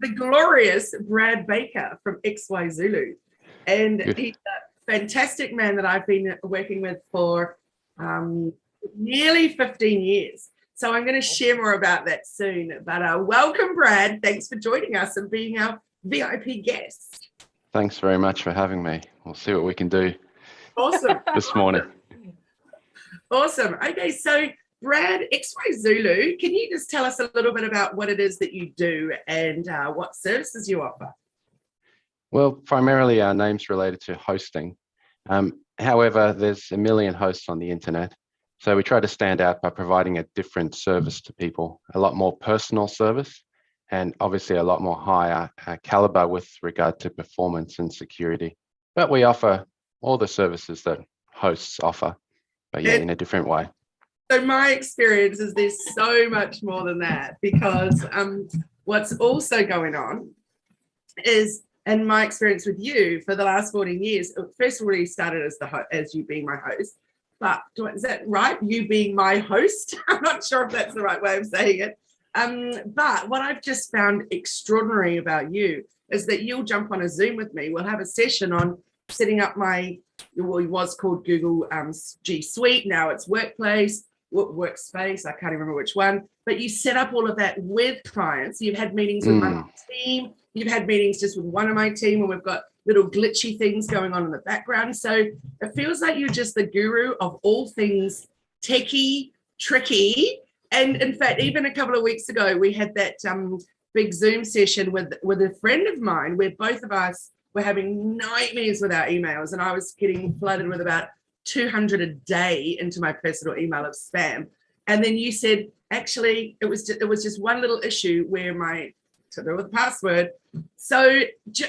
the glorious Brad Baker from XYZULU. And he's a fantastic man that I've been working with for nearly 15 years. So I'm going to share more about that soon. But welcome, Brad. Thanks for joining us and being our VIP guest. Thanks very much for having me. We'll see what we can do. Awesome. This morning. Awesome. Okay, so Brad, XYZULU, can you just tell us a little bit about what it is that you do and what services you offer? Well, primarily our name's related to hosting. However, there's a million hosts on the internet. So we try to stand out by providing a different service to people, a lot more personal service, and obviously a lot more higher caliber with regard to performance and security. But we offer all the services that hosts offer, but yeah, in a different way. So my experience is there's so much more than that, because what's also going on is, and my experience with you for the last 14 years, first of all, you started as you being my host, but is that right? You being my host? I'm not sure if that's the right way of saying it. But what I've just found extraordinary about you is that you'll jump on a Zoom with me. We'll have a session on setting up it was called Google G Suite. Now it's Workspace. I can't remember which one, but you set up all of that with clients. You've had meetings with my team. You've had meetings just with one of my team, and we've got little glitchy things going on in the background. So it feels like you're just the guru of all things techie, tricky. And in fact, even a couple of weeks ago, we had that big Zoom session with a friend of mine where both of us were having nightmares with our emails, and I was getting flooded with about 200 a day into my personal email of spam. And then you said, actually, it was just one little issue where with the password. So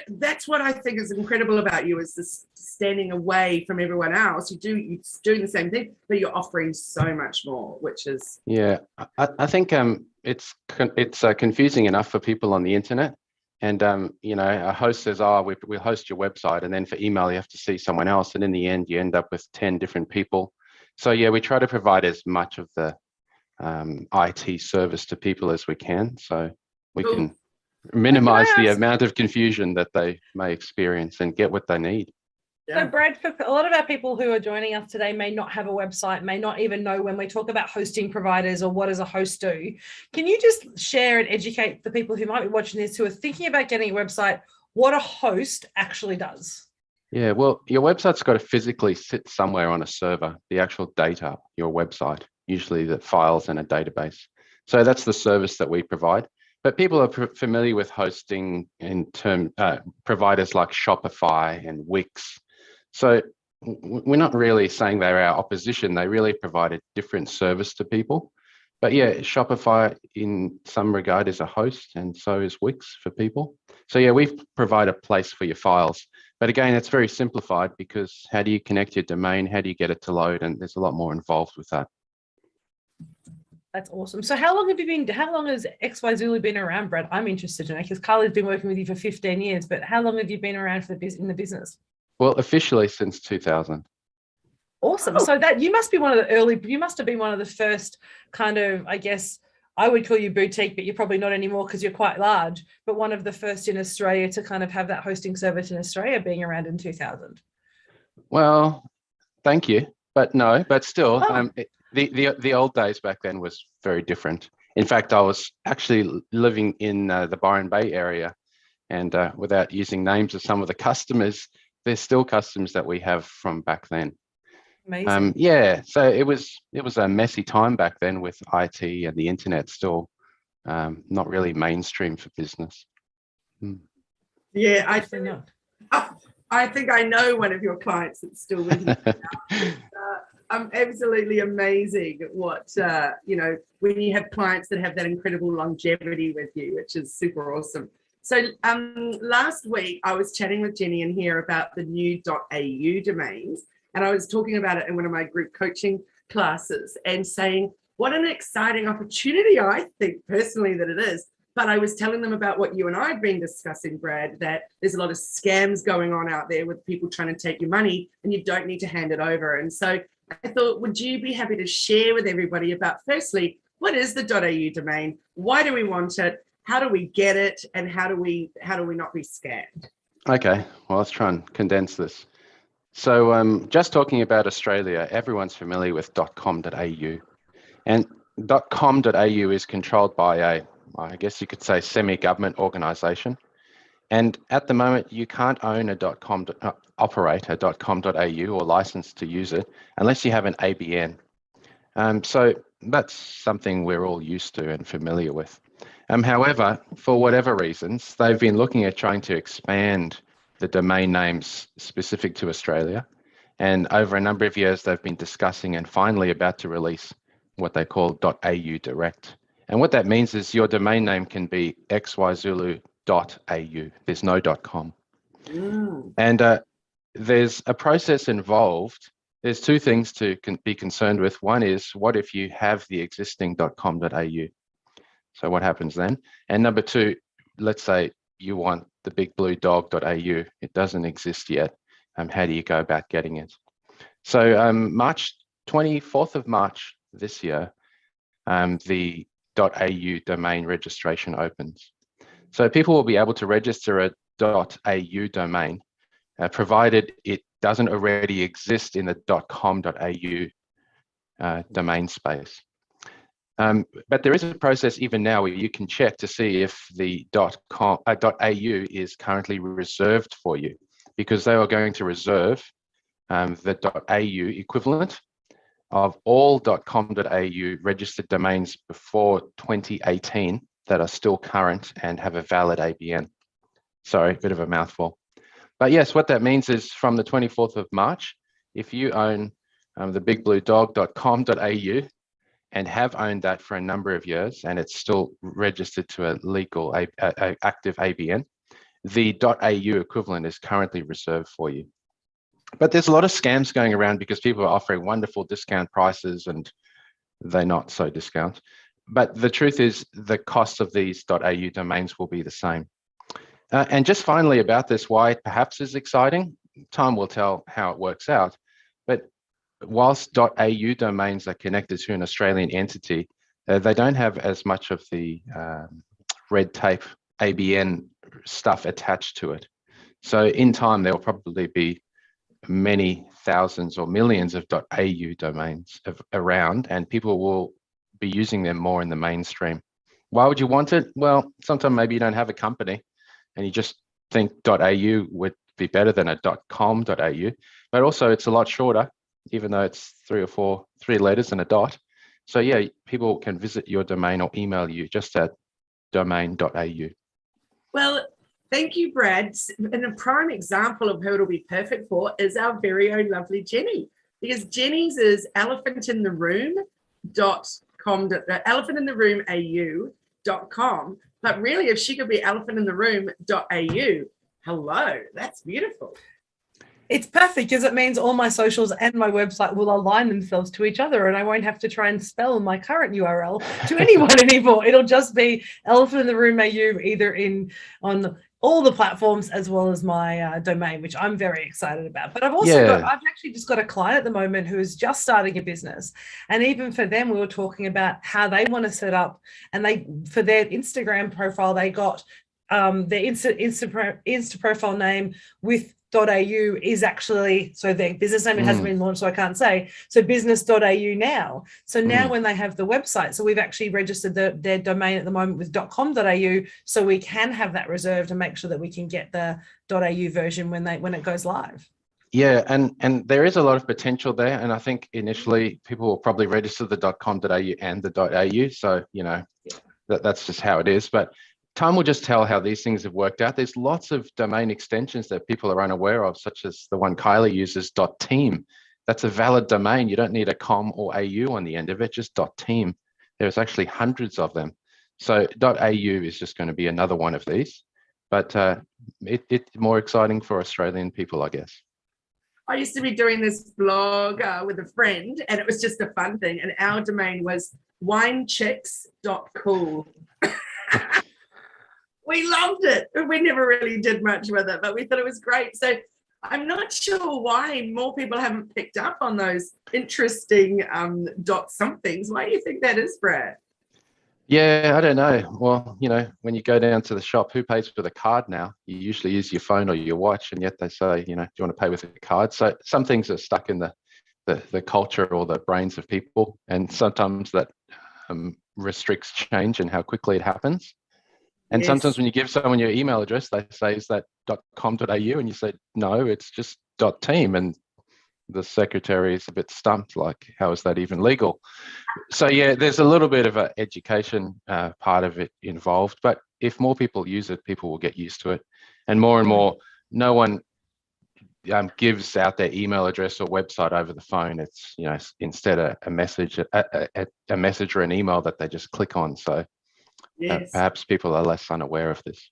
that's what I think is incredible about you, is this standing away from everyone else. You're doing the same thing, but you're offering so much more, which is... Yeah, I think it's confusing enough for people on the internet. And, a host says, we'll host your website. And then for email, you have to see someone else. And in the end, you end up with 10 different people. So, yeah, we try to provide as much of the IT service to people as we can. So we can minimize the amount of confusion that they may experience and get what they need. So Brad, for a lot of our people who are joining us today may not have a website, may not even know when we talk about hosting providers or what does a host do. Can you just share and educate the people who might be watching this, who are thinking about getting a website, what a host actually does? Yeah, well, your website's got to physically sit somewhere on a server, the actual data, your website, usually the files in a database. So that's the service that we provide. But people are familiar with hosting in providers like Shopify and Wix. So we're not really saying they're our opposition. They really provide a different service to people. But yeah, Shopify in some regard is a host, and so is Wix for people. So yeah, we provide a place for your files. But again, it's very simplified, because how do you connect your domain? How do you get it to load? And there's a lot more involved with that. That's awesome. So how long has XYZULU been around, Brad? I'm interested to know, because Kylie's been working with you for 15 years, but how long have you been around in the business? Well, officially since 2000. Awesome. So that you must have been one of the first kind of, I guess, I would call you boutique, but you're probably not anymore because you're quite large, but one of the first in Australia to kind of have that hosting service in Australia, being around in 2000. Well, thank you. But no, but still, the old days back then was very different. In fact, I was actually living in the Byron Bay area, and without using names of some of the customers, there's still customers that we have from back then. Amazing. Yeah, so it was a messy time back then, with IT and the internet still not really mainstream for business. Yeah, I think I know one of your clients that's still with you. Absolutely amazing what, when you have clients that have that incredible longevity with you, which is super awesome. So last week I was chatting with Jenni in here about the new .au domains, and I was talking about it in one of my group coaching classes and saying what an exciting opportunity I think personally that it is. But I was telling them about what you and I have been discussing, Brad, that there's a lot of scams going on out there with people trying to take your money, and you don't need to hand it over. And so I thought, would you be happy to share with everybody about, firstly, what is the .au domain? Why do we want it? how do we get it, and how do we not be scammed? Okay, well, let's try and condense this. So just talking about Australia, everyone's familiar with .com.au. And .com.au is controlled by I guess you could say, semi-government organisation. And at the moment, you can't own a operate a .com.au or license to use it unless you have an ABN. So that's something we're all used to and familiar with. However, for whatever reasons, they've been looking at trying to expand the domain names specific to Australia. And over a number of years, they've been discussing and finally about to release what they call .au direct. And what that means is your domain name can be XYZULU.au. There's no .com. And there's a process involved. There's two things to be concerned with. One is, what if you have the existing .com.au? So what happens then? And number two, let's say you want the bigbluedog.au. It doesn't exist yet. How do you go about getting it? So 24th of March this year, the .au domain registration opens. So people will be able to register a .au domain, provided it doesn't already exist in the .com.au domain space. But there is a process even now where you can check to see if the .au is currently reserved for you, because they are going to reserve the .au equivalent of all .com.au registered domains before 2018 that are still current and have a valid ABN. Sorry, a bit of a mouthful. But yes, what that means is from the 24th of March, if you own the bigbluedog.com.au and have owned that for a number of years and it's still registered to a legal active ABN, the .au equivalent is currently reserved for you. But there's a lot of scams going around because people are offering wonderful discount prices and they're not so discount. But the truth is the cost of these .au domains will be the same. And just finally about this, why it perhaps is exciting, time will tell how it works out. But whilst .au domains are connected to an Australian entity, they don't have as much of the red tape ABN stuff attached to it. So in time, there will probably be many thousands or millions of .au domains around, and people will be using them more in the mainstream. Why would you want it? Well, sometimes maybe you don't have a company and you just think .au would be better than a .com.au, but also it's a lot shorter, even though it's three letters and a dot. So yeah, people can visit your domain or email you just at domain.au. Well, thank you, Brad. And a prime example of who it'll be perfect for is our very own lovely Jenni, because Jenni's is elephantintheroomu.com. But really, if she could be elephantintheroomu.au, hello, that's beautiful. It's perfect because it means all my socials and my website will align themselves to each other, and I won't have to try and spell my current URL to anyone anymore. It'll just be Elephant in the Room AU, either on all the platforms as well as my domain, which I'm very excited about. But I've actually just got a client at the moment who is just starting a business, and even for them, we were talking about how they want to set up, and for their Instagram profile, they got their Insta profile name with .au is actually, so their business name, it hasn't been launched, so I can't say, so business.au now. So now when they have the website, so we've actually registered their domain at the moment with .com.au, so we can have that reserved and make sure that we can get the .au version when it goes live. Yeah, and there is a lot of potential there, and I think initially people will probably register the .com.au and the .au, so that's just how it is. But time will just tell how these things have worked out. There's lots of domain extensions that people are unaware of, such as the one Kylie uses, .team. That's a valid domain. You don't need a .com or .au on the end of it, just .team. There's actually hundreds of them. So .au is just going to be another one of these, but it's more exciting for Australian people, I guess. I used to be doing this blog with a friend, and it was just a fun thing. And our domain was winechicks.cool. We loved it. We never really did much with it, but we thought it was great. So I'm not sure why more people haven't picked up on those interesting dot somethings. Why do you think that is, Brad? Yeah, I don't know. Well, when you go down to the shop, who pays with a card now? You usually use your phone or your watch, and yet they say, do you want to pay with a card? So some things are stuck in the culture or the brains of people, and sometimes that restricts change and how quickly it happens. And sometimes Yes. when you give someone your email address, they say, is that .com.au? And you say, no, it's just .team. And the secretary is a bit stumped, like, how is that even legal? So yeah, there's a little bit of an education part of it involved, but if more people use it, people will get used to it. And more, no one gives out their email address or website over the phone. It's, instead a message, a message or an email that they just click on. So Yes. perhaps people are less unaware of this.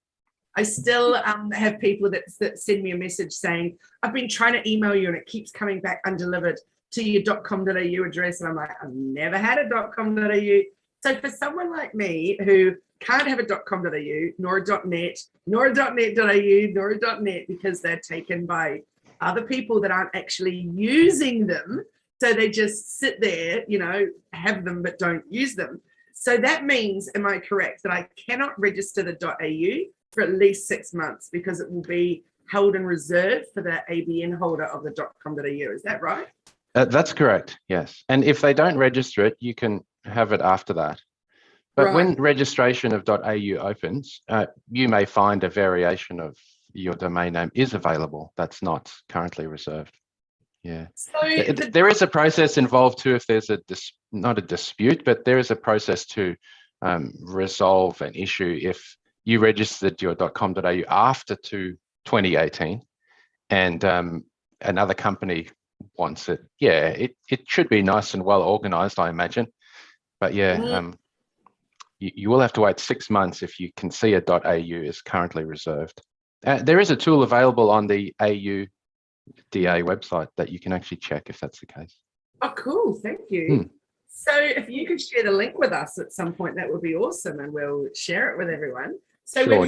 I still have people that send me a message saying, I've been trying to email you and it keeps coming back undelivered to your .com.au address. And I'm like, I've never had a .com.au. So for someone like me who can't have a .com.au, nor a .net, nor a .net.au, nor a .net, because they're taken by other people that aren't actually using them. So they just sit there, have them, but don't use them. So that means, am I correct, that I cannot register the .au for at least 6 months because it will be held in reserve for the ABN holder of the .com.au. Is that right? That's correct, yes. And if they don't register it, you can have it after that. But when registration of .au opens, you may find a variation of your domain name is available that's not currently reserved. Yeah. So there is a process involved too if there's not a dispute, but there is a process to resolve an issue if you registered your .com.au after 2018 and another company wants it. Yeah, it should be nice and well organized, I imagine. But yeah, you will have to wait 6 months if you can see a .au is currently reserved. There is a tool available on the AUDA website that you can actually check if that's the case. Oh, cool. Thank you. So if you could share the link with us at some point, that would be awesome, and we'll share it with everyone. So sure,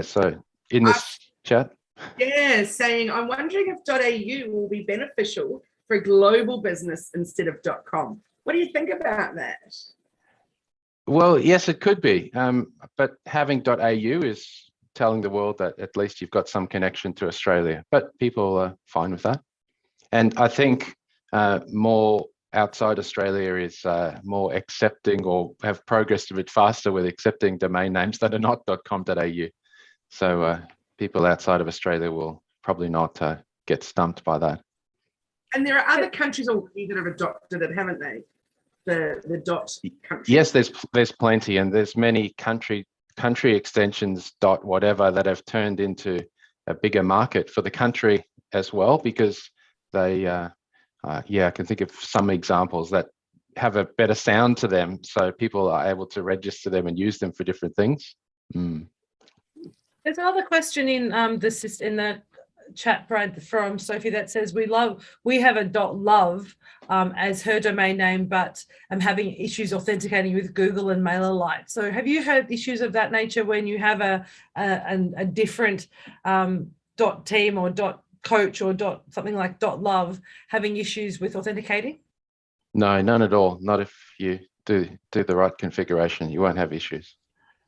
so in this chat. Yeah, saying, I'm wondering if .au will be beneficial for global business instead of .com. What do you think about that? Well, yes, it could be. But having .au is telling the world that at least you've got some connection to Australia, but people are fine with that. And I think more outside Australia is more accepting or have progressed a bit faster with accepting domain names that are not .com.au. So people outside of Australia will probably not get stumped by that. And there are other countries already that have adopted it, haven't they? The dot country. Yes, there's plenty, and there's many country extensions dot whatever that have turned into a bigger market for the country as well, because they I can think of some examples that have a better sound to them, so people are able to register them and use them for different things. There's another question in the chat, Brad, from Sophie that says we have a .love as her domain name, but I'm having issues authenticating with Google and MailerLite. So have you had issues of that nature when you have a different .team or .coach or something like .love having issues with authenticating? No, none at all. Not if you do the right configuration, you won't have issues.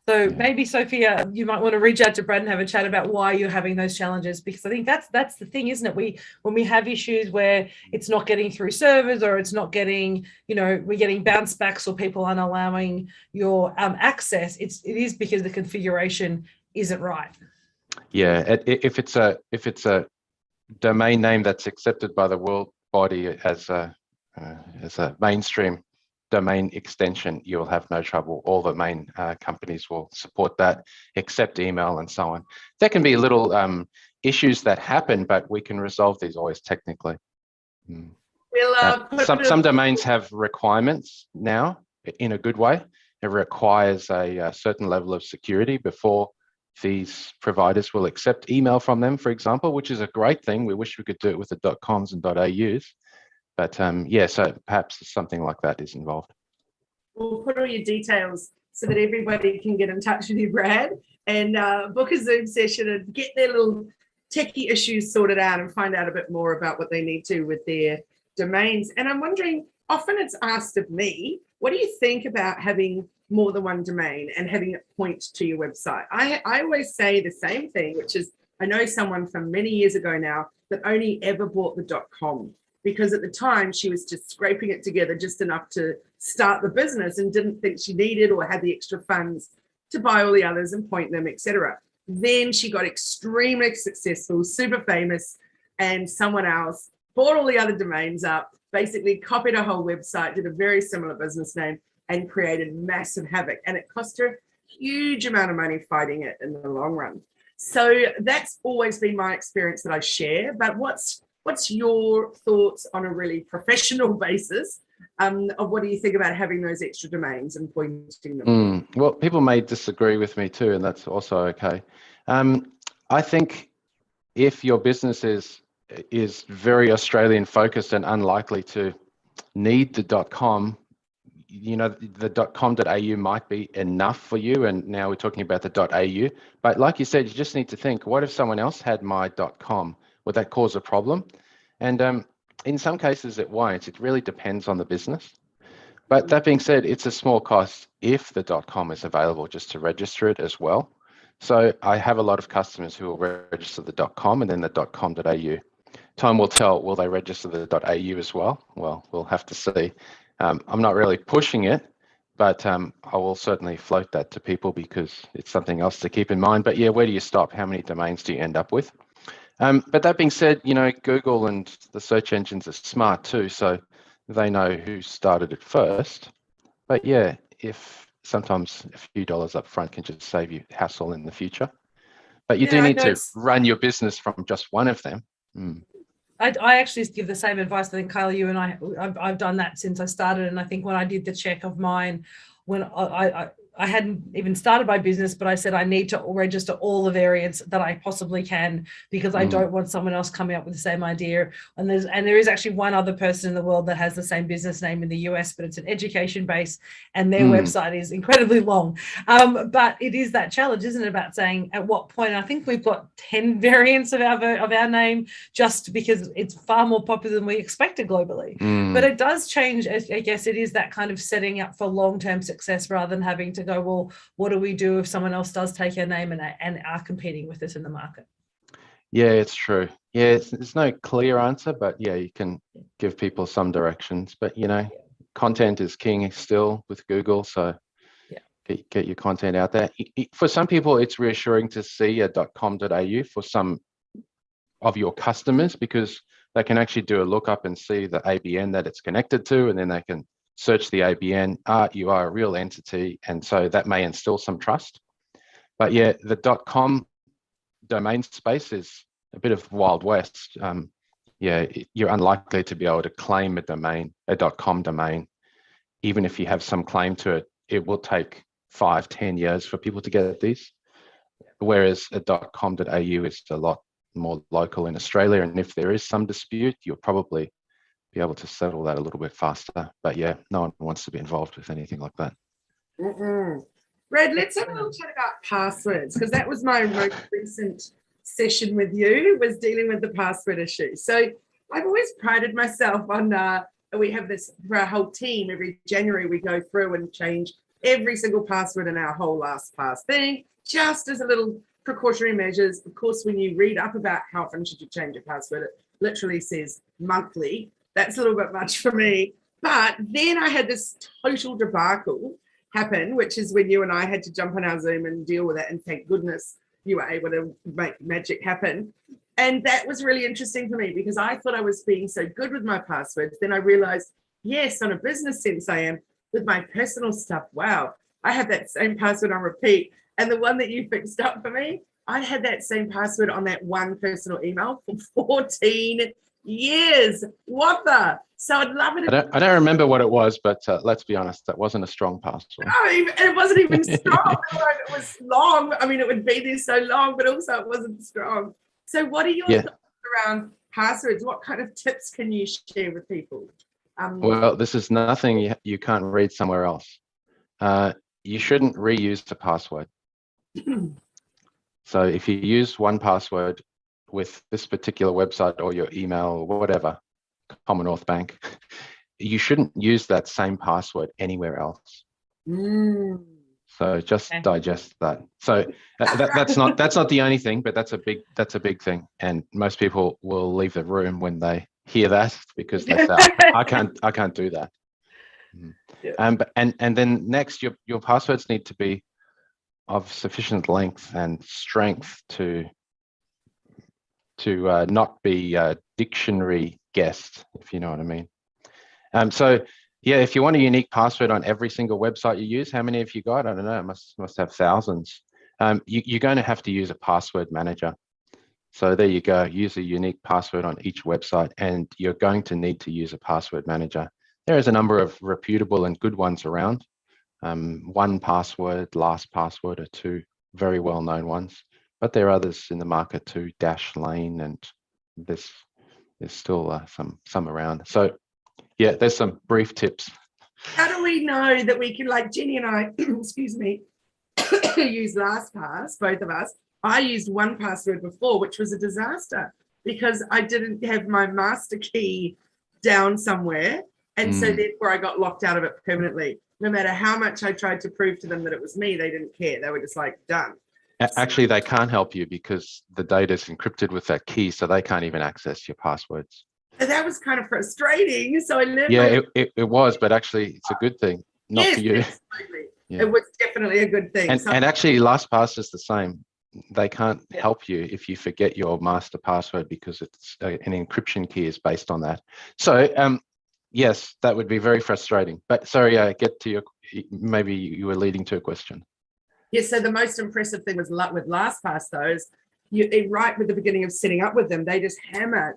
So maybe, Sophia, you might want to reach out to Brad and have a chat about why you're having those challenges, because I think that's the thing, isn't it? When we have issues where it's not getting through servers or it's not getting, we're getting bounce backs or people aren't allowing your access, it is because the configuration isn't right. Yeah, if it's a domain name that's accepted by the world body as a mainstream domain extension, you'll have no trouble. All the main companies will support that, accept email and so on. There can be little issues that happen, but we can resolve these always technically. Some domains have requirements now in a good way. It requires a certain level of security before these providers will accept email from them, for example, which is a great thing. We wish we could do it with the .coms and .aus. But so perhaps something like that is involved. We'll put all your details so that everybody can get in touch with you, Brad, and book a Zoom session and get their little techie issues sorted out and find out a bit more about what they need to with their domains. And I'm wondering, often it's asked of me, what do you think about having more than one domain and having it point to your website. I always say the same thing, which is I know someone from many years ago now that only ever bought the .com, because at the time she was just scraping it together just enough to start the business and didn't think she needed or had the extra funds to buy all the others and point them, etc. Then she got extremely successful, super famous, and someone else bought all the other domains up, basically copied her whole website, did a very similar business name, and created massive havoc. And it cost her a huge amount of money fighting it in the long run. So that's always been my experience that I share. But what's your thoughts on a really professional basis of what do you think about having those extra domains and pointing them? Well, people may disagree with me too, and that's also okay. I think if your business is very Australian focused and unlikely to need the .com, you know, the .com.au might be enough for you. And now we're talking about the .au. But like you said, you just need to think, what if someone else had my .com? Would that cause a problem? And in some cases it won't. It really depends on the business. But that being said, it's a small cost if the .com is available just to register it as well. So I have a lot of customers who will register the .com and then the .com.au. Time will tell, will they register the .au as well? Well, we'll have to see. I'm not really pushing it, but I will certainly float that to people because it's something else to keep in mind. But yeah, where do you stop? How many domains do you end up with? But that being said, you know, Google and the search engines are smart too, so they know who started it first. But yeah, if sometimes a few dollars up front can just save you hassle in the future. But you do need to run your business from just one of them. I actually give the same advice. I think, Kylie, you and I've done that since I started. And I think when I did the check of mine, when I hadn't even started my business, but I said I need to register all the variants that I possibly can because I don't want someone else coming up with the same idea. And there is actually one other person in the world that has the same business name in the US, but it's an education base and their website is incredibly long. But it is that challenge, isn't it, about saying at what point? And I think we've got 10 variants of our name just because it's far more popular than we expected globally. But it does change. I guess it is that kind of setting up for long-term success rather than having to go, well, what do we do if someone else does take our name and are competing with us in the market? Yeah, it's true. Yeah, there's no clear answer, but yeah, you can give people some directions. But you know, content is king still with Google, so get your content out there. For some people, it's reassuring to see a .com.au for some of your customers because they can actually do a lookup and see the ABN that it's connected to, and then they can search the ABN, you are a real entity, and so that may instill some trust. But yeah, the .com domain space is a bit of Wild West. Yeah, you're unlikely to be able to claim a domain, a .com domain. Even if you have some claim to it, it will take 5-10 years for people to get these. Whereas a .com.au is a lot more local in Australia, and if there is some dispute, you'll probably be able to settle that a little bit faster. But yeah, no one wants to be involved with anything like that. Red, let's have a little chat about passwords, because that was my most recent session with you, was dealing with the password issue. So I've always prided myself on, we have this for our whole team, every January we go through and change every single password in our whole LastPass thing, just as a little precautionary measures. Of course, when you read up about how often should you change a password, it literally says monthly. That's a little bit much for me. But then I had this total debacle happen, which is when you and I had to jump on our Zoom and deal with it. And thank goodness you were able to make magic happen. And that was really interesting for me because I thought I was being so good with my passwords. Then I realized, yes, on a business sense, I am. With my personal stuff, wow, I have that same password on repeat. And the one that you fixed up for me, I had that same password on that one personal email for 14 years. What the? So I'd love it. I don't remember what it was, but let's be honest, that wasn't a strong password. No, it wasn't even strong. It was long. I mean, it would be there so long, but also it wasn't strong. So what are your thoughts around passwords? What kind of tips can you share with people? Well, this is nothing you can't read somewhere else. You shouldn't reuse the password. So if you use one password with this particular website or your email or whatever, Commonwealth Bank, you shouldn't use that same password anywhere else. Mm. So just Okay. digest that. So that's not the only thing, but that's a big thing. And most people will leave the room when they hear that because they say, I can't do that. Yeah. And then next, your passwords need to be of sufficient length and strength to not be dictionary guessed, if you know what I mean. So yeah, if you want a unique password on every single website you use, how many have you got? I don't know, must have thousands. You're going to have to use a password manager. So there you go, use a unique password on each website, and you're going to need to use a password manager. There is a number of reputable and good ones around. 1Password, LastPassword are two very well-known ones, but there are others in the market too, Dashlane, and there's still some around. So yeah, there's some brief tips. How do we know that we can, like Jenni and I, excuse me, use LastPass, both of us. I used 1Password before, which was a disaster because I didn't have my master key down somewhere. And so therefore I got locked out of it permanently. No matter how much I tried to prove to them that it was me, they didn't care. They were just like, done. Actually, they can't help you because the data is encrypted with that key, so they can't even access your passwords. So that was kind of frustrating. So I learned. Yeah, it was, but actually it's a good thing, not for you. Absolutely. Yeah. It was definitely a good thing. And actually LastPass is the same. They can't help you if you forget your master password because it's an encryption key is based on that. So yes, that would be very frustrating. But sorry, get to your, maybe you were leading to a question. Yeah, so the most impressive thing was with LastPass, though, is right with the beginning of setting up with them, they just hammer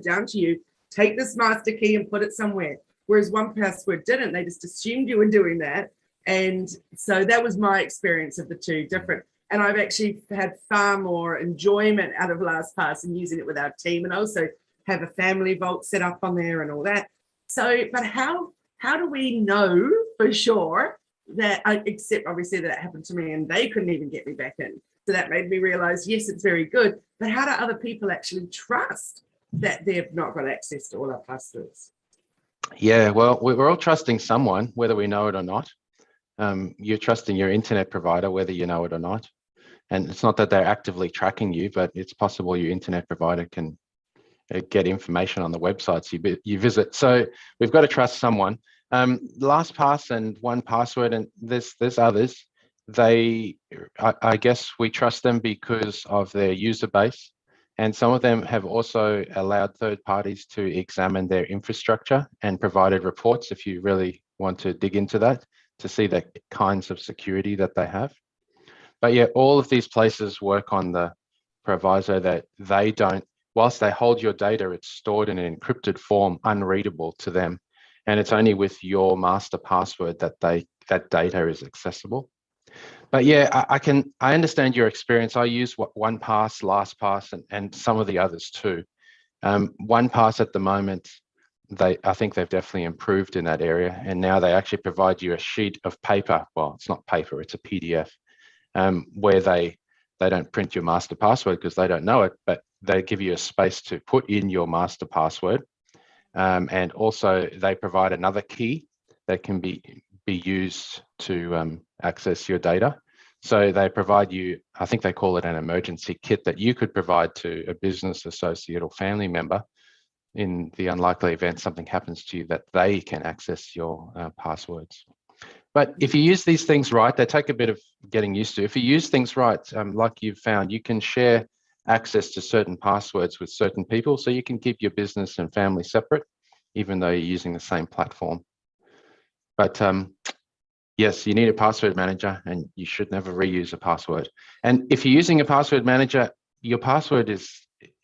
down to you, take this master key and put it somewhere. Whereas 1Password didn't. They just assumed you were doing that. And so that was my experience of the two different. And I've actually had far more enjoyment out of LastPass and using it with our team, and also have a family vault set up on there and all that. So, but how do we know for sure that, except obviously that happened to me and they couldn't even get me back in. So that made me realize, yes, it's very good, but how do other people actually trust that they've not got access to all our passwords? Yeah, well, we're all trusting someone, whether we know it or not. You're trusting your internet provider, whether you know it or not. And it's not that they're actively tracking you, but it's possible your internet provider can get information on the websites you visit. So we've got to trust someone. LastPass and 1Password, and there's others. I guess we trust them because of their user base. And some of them have also allowed third parties to examine their infrastructure and provided reports, if you really want to dig into that, to see the kinds of security that they have. But yeah, all of these places work on the proviso that they don't, whilst they hold your data, it's stored in an encrypted form, unreadable to them. And it's only with your master password that that data is accessible. But yeah, I understand your experience. I use 1Pass, LastPass, and some of the others too. 1Pass at the moment, I think they've definitely improved in that area, and now they actually provide you a sheet of paper. Well, it's not paper; it's a PDF, where they don't print your master password because they don't know it, but they give you a space to put in your master password, and also they provide another key that can be used to access your data. So they provide you, I think they call it an emergency kit that you could provide to a business associate or family member in the unlikely event something happens to you, that they can access your passwords. But if you use these things right, they take a bit of getting used to. If you use things right, like you've found, you can share access to certain passwords with certain people, so you can keep your business and family separate, even though you're using the same platform. But yes, you need a password manager, and you should never reuse a password. And if you're using a password manager, your password is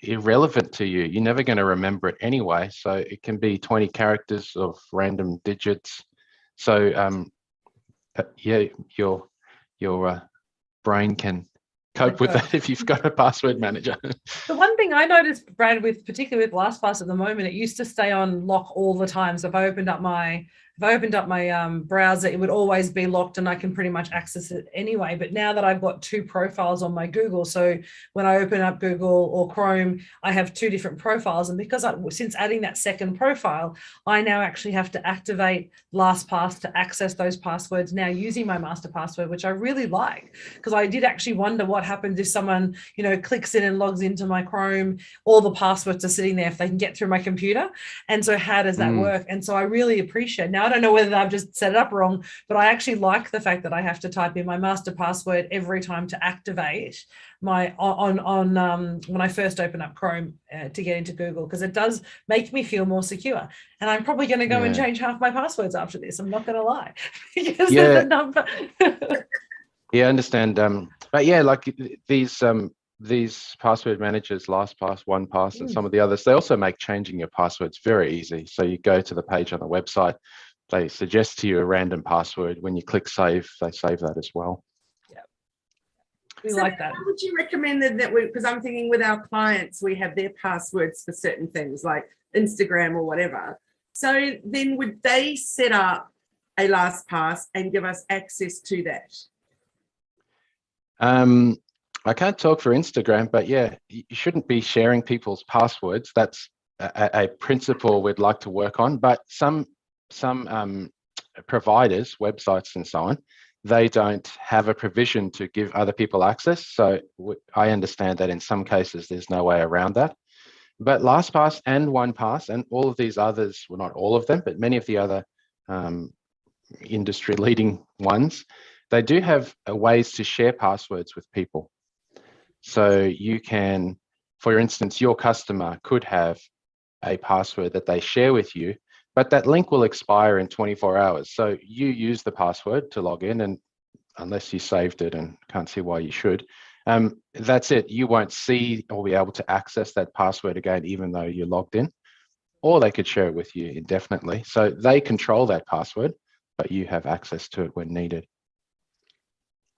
irrelevant to you. You're never going to remember it anyway. So it can be 20 characters of random digits. So yeah, your brain can cope with that if you've got a password manager. The one thing I noticed, Brad, particularly with LastPass at the moment, it used to stay on lock all the time. So if I opened up my if I opened up my browser, it would always be locked and I can pretty much access it anyway. But now that I've got 2 profiles on my Google, so when I open up Google or Chrome, I have 2 different profiles. And because since adding that second profile, I now actually have to activate LastPass to access those passwords now using my master password, which I really like, because I did actually wonder what happens if someone, you know, clicks in and logs into my Chrome, all the passwords are sitting there if they can get through my computer. And so how does that work? And so I really appreciate, now I don't know whether I've just set it up wrong, but I actually like the fact that I have to type in my master password every time to activate my when I first open up Chrome to get into Google, because it does make me feel more secure. And I'm probably going to go and change half my passwords after this. I'm not going to lie. Because of the number. Yeah, I understand. But yeah, like these password managers, LastPass, OnePass, and some of the others, they also make changing your passwords very easy. So you go to the page on the website, they suggest to you a random password. When you click save, they save that as well. We like that. How would you recommend that we, because I'm thinking with our clients, we have their passwords for certain things like Instagram or whatever. So then would they set up a LastPass and give us access to that? I can't talk for Instagram, but yeah, you shouldn't be sharing people's passwords. That's a principle we'd like to work on. But some providers, websites and so on, they don't have a provision to give other people access. So I understand that in some cases there's no way around that. But LastPass and OnePass and all of these others, well, not all of them, but many of the other industry leading ones, they do have ways to share passwords with people. So you can, for instance, your customer could have a password that they share with you, but that link will expire in 24 hours. So you use the password to log in, and unless you saved it, and can't see why you should, that's it. You won't see or be able to access that password again, even though you're logged in, or they could share it with you indefinitely. So they control that password, but you have access to it when needed.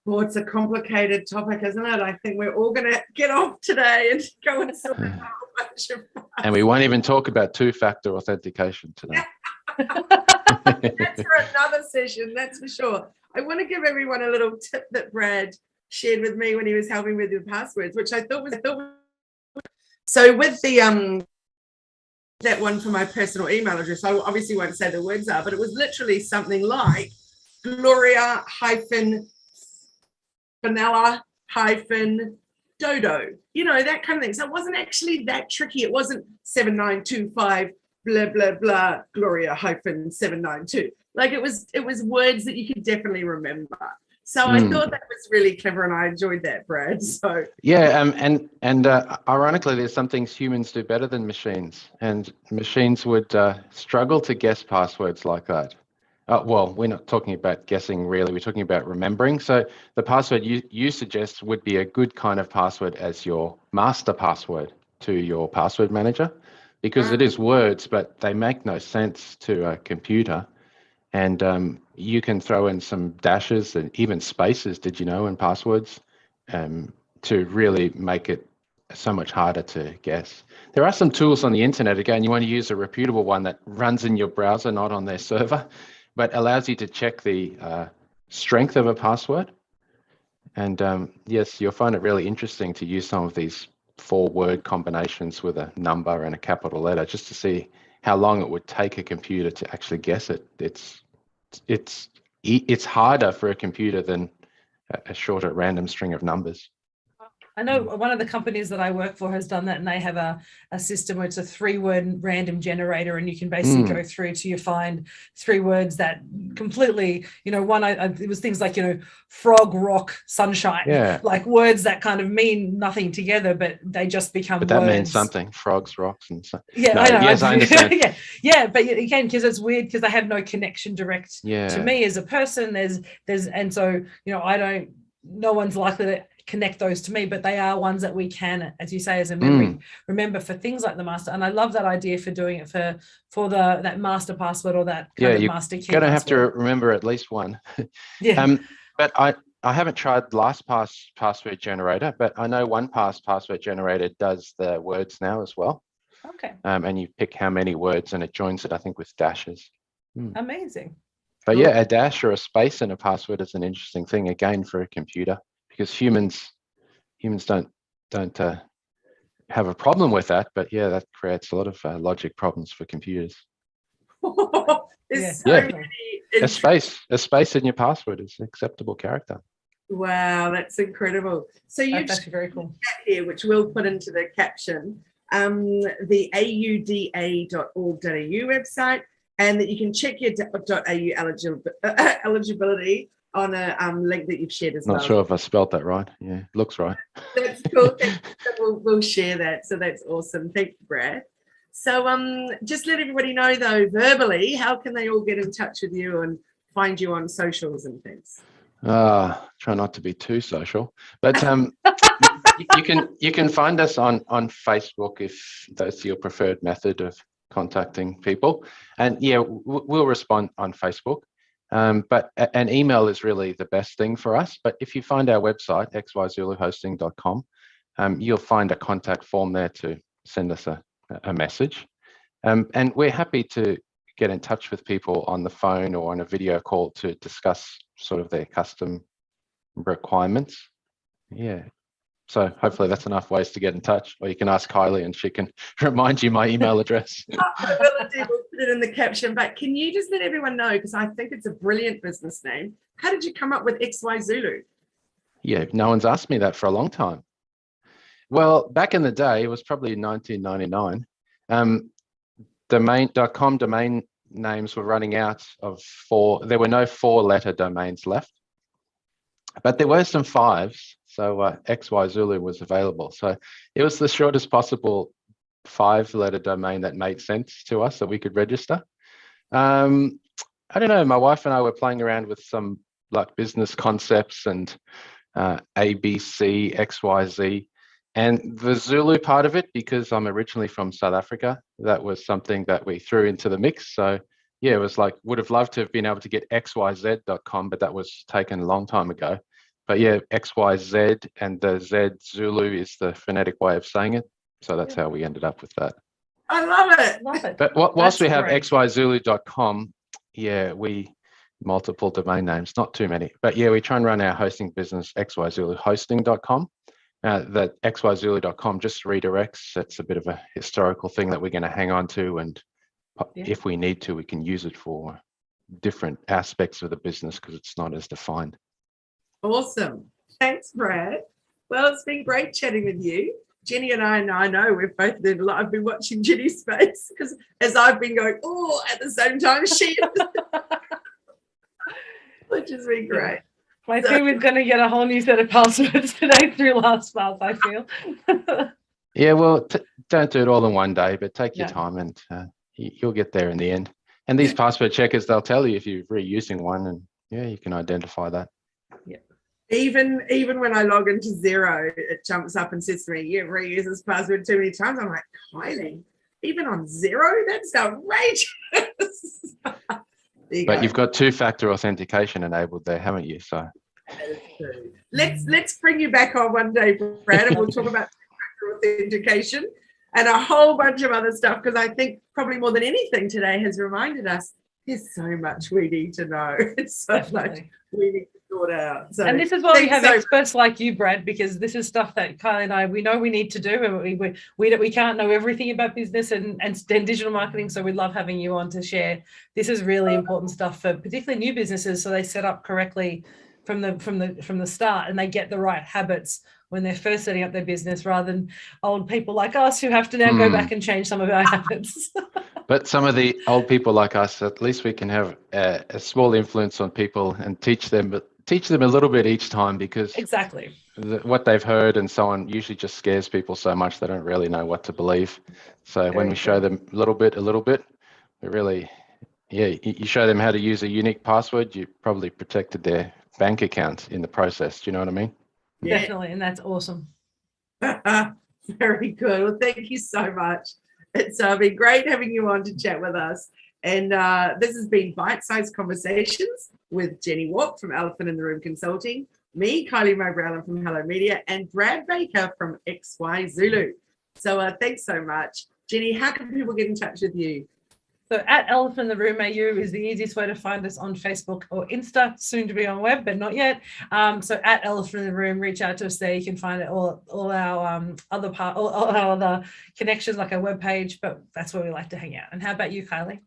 Well, it's a complicated topic, isn't it? I think we're all going to get off today and go and sort out a whole bunch of And we won't even talk about 2-factor authentication today. That's for another session, that's for sure. I want to give everyone a little tip that Brad shared with me when he was helping with the passwords, which I thought was so with the that one for my personal email address, I obviously won't say the words are, but it was literally something like Gloria vanilla dodo, you know, that kind of thing. So it wasn't actually that tricky. It wasn't 7925 blah blah blah Gloria -792. Like it was words that you could definitely remember. So I thought that was really clever, and I enjoyed that, Brad. So yeah, and ironically, there's some things humans do better than machines, and machines would struggle to guess passwords like that. Well, we're not talking about guessing really, we're talking about remembering. So the password you suggest would be a good kind of password as your master password to your password manager, because it is words, but they make no sense to a computer. And you can throw in some dashes and even spaces, did you know, in passwords to really make it so much harder to guess. There are some tools on the internet. Again, you want to use a reputable one that runs in your browser, not on their server, but allows you to check the strength of a password. And yes, you'll find it really interesting to use some of these 4-word combinations with a number and a capital letter just to see how long it would take a computer to actually guess it. It's harder for a computer than a shorter random string of numbers. I know one of the companies that I work for has done that, and they have a system where it's a 3-word random generator, and you can basically go through till you find 3 words that completely, you know, it was things like, you know, frog, rock, sunshine, like words that kind of mean nothing together, but they just become words. But that means something, frogs, rocks, and so. Yeah, no, I know. Yes, I understand. yeah, but again, because it's weird, because they have no connection direct to me as a person. And so, you know, no one's likely to connect those to me, but they are ones that we can, as you say, as a memory, remember for things like the master. And I love that idea for doing it for that master password or that kind of master key. You're going to have to remember at least one. But I haven't tried LastPass password generator, but I know OnePass password generator does the words now as well. Okay. And you pick how many words and it joins it, I think, with dashes. Amazing. But yeah, a dash or a space in a password is an interesting thing again for a computer, because humans don't have a problem with that. But yeah, that creates a lot of logic problems for computers. There's so Yeah. many. A space in your password is acceptable character. Wow, that's incredible. So you've That's actually very cool. here, which we'll put into the caption, the auda.org.au website, and that you can check your .au eligibility on a link that you've shared as well. Not sure if I spelled that right. Yeah, looks right. That's cool. We'll share that. So that's awesome. Thank you, Brad. So just let everybody know though, verbally, how can they all get in touch with you and find you on socials and things? Try not to be too social, but you can find us on Facebook if that's your preferred method of contacting people, and yeah, we'll respond on Facebook. But an email is really the best thing for us. But if you find our website xyzuluhosting.com, you'll find a contact form there to send us a message, and we're happy to get in touch with people on the phone or on a video call to discuss sort of their custom requirements. Yeah. So hopefully that's enough ways to get in touch, or you can ask Kylie and she can remind you my email address. I will do. We'll put it in the caption, but can you just let everyone know, because I think it's a brilliant business name. How did you come up with XYZULU? Yeah, no one's asked me that for a long time. Well, back in the day, it was probably 1999. .com domain names were running out of there were no 4-letter domains left, but there were some 5s. So XYZULU was available. So it was the shortest possible 5-letter domain that made sense to us that we could register. I don't know, my wife and I were playing around with some like business concepts and ABC, XYZ. And the Zulu part of it, because I'm originally from South Africa, that was something that we threw into the mix. So yeah, it was like, would have loved to have been able to get XYZ.com, but that was taken a long time ago. But yeah, XYZ, and the Z Zulu is the phonetic way of saying it. So that's how we ended up with that. I love it. Love it. But whilst we have great. XYZULU.com, yeah, multiple domain names, not too many. But yeah, we try and run our hosting business XYZULUhosting.com. That XYZULU.com just redirects. It's a bit of a historical thing that we're going to hang on to, and if we need to, we can use it for different aspects of the business because it's not as defined. Awesome. Thanks, Brad. Well, it's been great chatting with you. Jenni and I know we've both been a lot. I've been watching Jenni's face because as I've been going, at the same time she is, which has been great. My team is going to get a whole new set of passwords today through LastPass, I feel. Yeah, well, don't do it all in one day, but take your time and you'll get there in the end. And these password checkers, they'll tell you if you're reusing one, and you can identify that. Yeah. Even when I log into Xero, it jumps up and says to me, "You've reused this password too many times." I'm like, Kylie, even on Xero? That's outrageous. But you've got 2-factor authentication enabled there, haven't you? So let's bring you back on one day, Brad, and we'll talk about 2-factor authentication and a whole bunch of other stuff, because I think probably more than anything today has reminded us there's so much we need to know. It's so much we need to sort out. So, and this is why we have experts like you, Brad, because this is stuff that Kylie and I, we know we need to do, and we can't know everything about business and digital marketing, so we love having you on to share. This is really important stuff for particularly new businesses, so they set up correctly from the start and they get the right habits when they're first setting up their business, rather than old people like us who have to now go back and change some of our habits. But some of the old people like us, at least we can have a small influence on people and teach them a little bit each time, because exactly what they've heard and so on usually just scares people so much they don't really know what to believe. So when we show them a little bit, we really, you show them how to use a unique password, you probably protected their bank account in the process. Do you know what I mean? Definitely, and that's awesome. Very good. Well, thank you so much. It's been great having you on to chat with us. And this has been Bite-Sized Conversations with Jenni Walke from Elephant in the Room Consulting, me, Kylie Mowbray-Allen from Hello Media, and Brad Baker from XYZULU. So thanks so much. Jenni, how can people get in touch with you? So at Elephant in the Room AU is the easiest way to find us on Facebook or Insta, soon to be on web, but not yet. So at Elephant in the Room, reach out to us there. You can find it all our all our other connections, like our webpage, but that's where we like to hang out. And how about you, Kylie?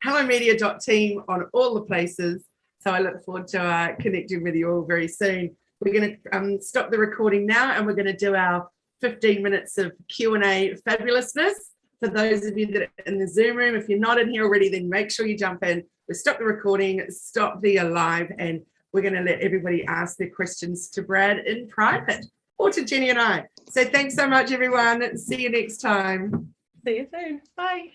hellomedia.team on all the places. So I look forward to connecting with you all very soon. We're going to stop the recording now, and we're going to do our 15 minutes of Q&A fabulousness. For those of you that are in the Zoom room, if you're not in here already, then make sure you jump in. We'll stop the recording, stop the live, and we're going to let everybody ask their questions to Brad in private or to Jenni and I. So thanks so much, everyone. See you next time. See you soon. Bye.